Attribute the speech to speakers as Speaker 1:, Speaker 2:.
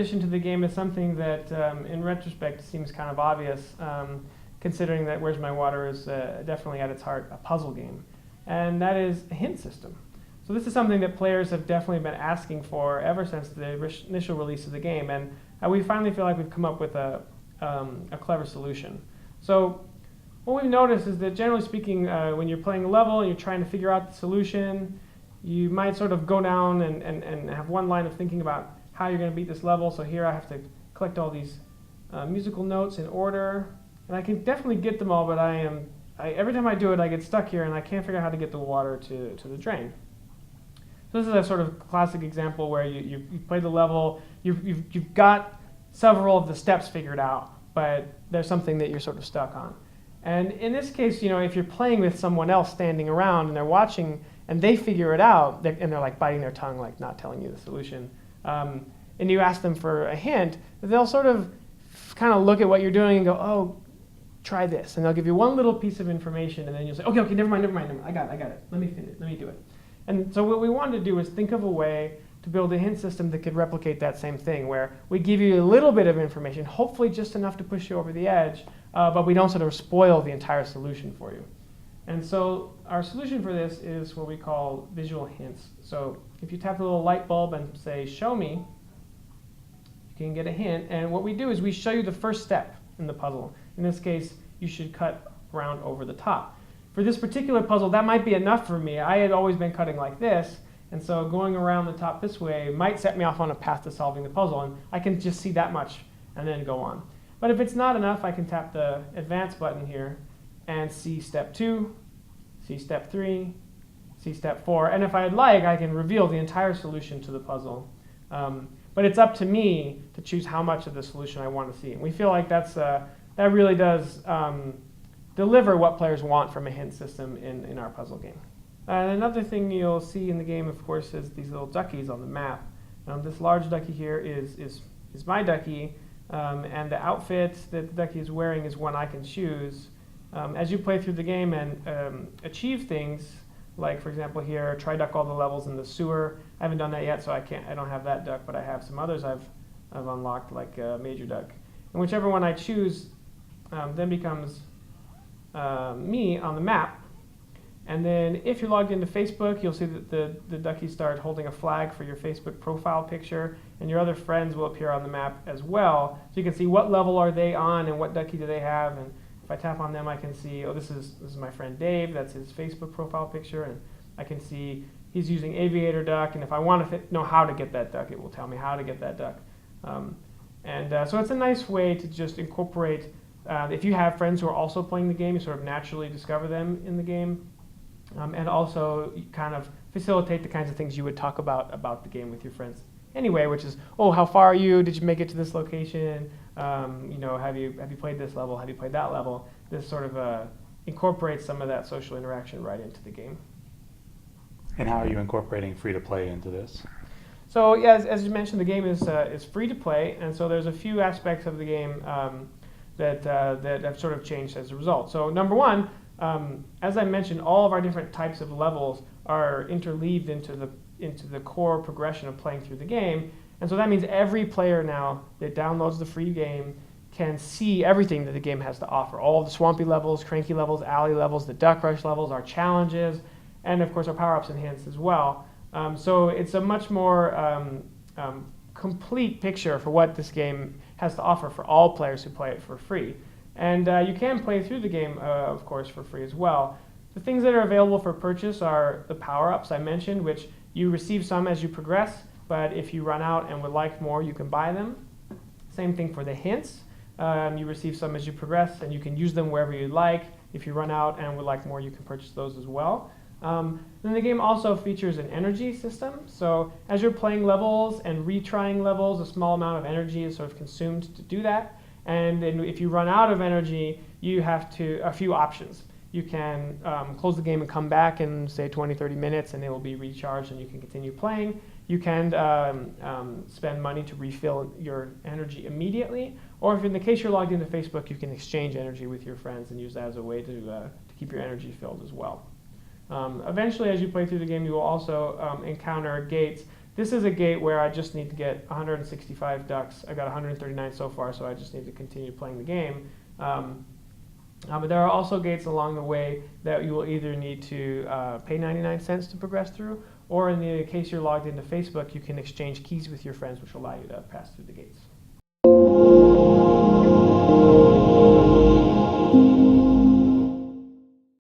Speaker 1: addition to the game is something that, in retrospect, seems kind of obvious, considering that Where's My Water is definitely at its heart a puzzle game, and that is a hint system. So this is something that players have definitely been asking for ever since the initial release of the game, and we finally feel like we've come up with a clever solution. So what we've noticed is that generally speaking, when you're playing a level and you're trying to figure out the solution, you might sort of go down and have one line of thinking about how you're going to beat this level. So here I have to collect all these musical notes in order, and I can definitely get them all, but every time I do it, I get stuck here and I can't figure out how to get the water to the drain. So this is a sort of classic example where you play the level, you've got several of the steps figured out, but there's something that you're sort of stuck on. And in this case, if you're playing with someone else standing around and they're watching and they figure it out, and they're like biting their tongue, like not telling you the solution, and you ask them for a hint, they'll sort of kind of look at what you're doing and go, oh, try this. And they'll give you one little piece of information, and then you'll say, okay, never mind, I got it. Let me do it. And so what we wanted to do is think of a way to build a hint system that could replicate that same thing, where we give you a little bit of information, hopefully just enough to push you over the edge, but we don't sort of spoil the entire solution for you. And so our solution for this is what we call visual hints. So if you tap the little light bulb and say, show me, you can get a hint. And what we do is we show you the first step in the puzzle. In this case, you should cut around over the top. For this particular puzzle, that might be enough for me. I had always been cutting like this, and so going around the top this way might set me off on a path to solving the puzzle, and I can just see that much and then go on. But if it's not enough, I can tap the advance button here and see step 2, see step 3, see step 4, and if I'd like, I can reveal the entire solution to the puzzle. But it's up to me to choose how much of the solution I want to see. And we feel like that really does deliver what players want from a hint system in our puzzle game. And another thing you'll see in the game, of course, is these little duckies on the map. This large ducky here is my ducky, and the outfit that the ducky is wearing is one I can choose. As you play through the game and achieve things, like for example here, try duck all the levels in the sewer. I haven't done that yet, so I don't have that duck, but I have some others I've unlocked, like Major Duck. And whichever one I choose then becomes me on the map. And then if you're logged into Facebook, you'll see that the duckies start holding a flag for your Facebook profile picture, and your other friends will appear on the map as well. So you can see what level are they on and what ducky do they have. And if I tap on them, I can see, oh, this is my friend Dave. That's his Facebook profile picture. And I can see he's using Aviator Duck. And if I want to know how to get that duck, it will tell me how to get that duck. So it's a nice way to just incorporate, if you have friends who are also playing the game, you sort of naturally discover them in the game. And also kind of facilitate the kinds of things you would talk about the game with your friends anyway, which is, oh, how far are you? Did you make it to this location? Have you played this level? Have you played that level? This sort of incorporates some of that social interaction right into the game.
Speaker 2: And how are you incorporating free-to-play into this?
Speaker 1: So yeah, as you mentioned, the game is free to play, and so there's a few aspects of the game that have sort of changed as a result. So number one, as I mentioned, all of our different types of levels are interleaved into the core progression of playing through the game. And so that means every player now that downloads the free game can see everything that the game has to offer. All of the swampy levels, cranky levels, alley levels, the duck rush levels, our challenges, and of course our power-ups and hints as well. So it's a much more complete picture for what this game has to offer for all players who play it for free. And you can play through the game, of course, for free as well. The things that are available for purchase are the power-ups I mentioned, which you receive some as you progress, but if you run out and would like more, you can buy them. Same thing for the hints. You receive some as you progress, and you can use them wherever you'd like. If you run out and would like more, you can purchase those as well. Then the game also features an energy system. So as you're playing levels and retrying levels, a small amount of energy is sort of consumed to do that. And then if you run out of energy, you have a few options. You can close the game and come back in, say, 20, 30 minutes, and it will be recharged, and you can continue playing. You can spend money to refill your energy immediately. Or if in the case you're logged into Facebook, you can exchange energy with your friends and use that as a way to keep your energy filled as well. Eventually, as you play through the game, you will also encounter gates This is a gate where I just need to get 165 ducks. I got 139 so far, so I just need to continue playing the game. But there are also gates along the way that you will either need to pay 99 cents to progress through, or in the case you're logged into Facebook, you can exchange keys with your friends, which allow you to pass through the gates.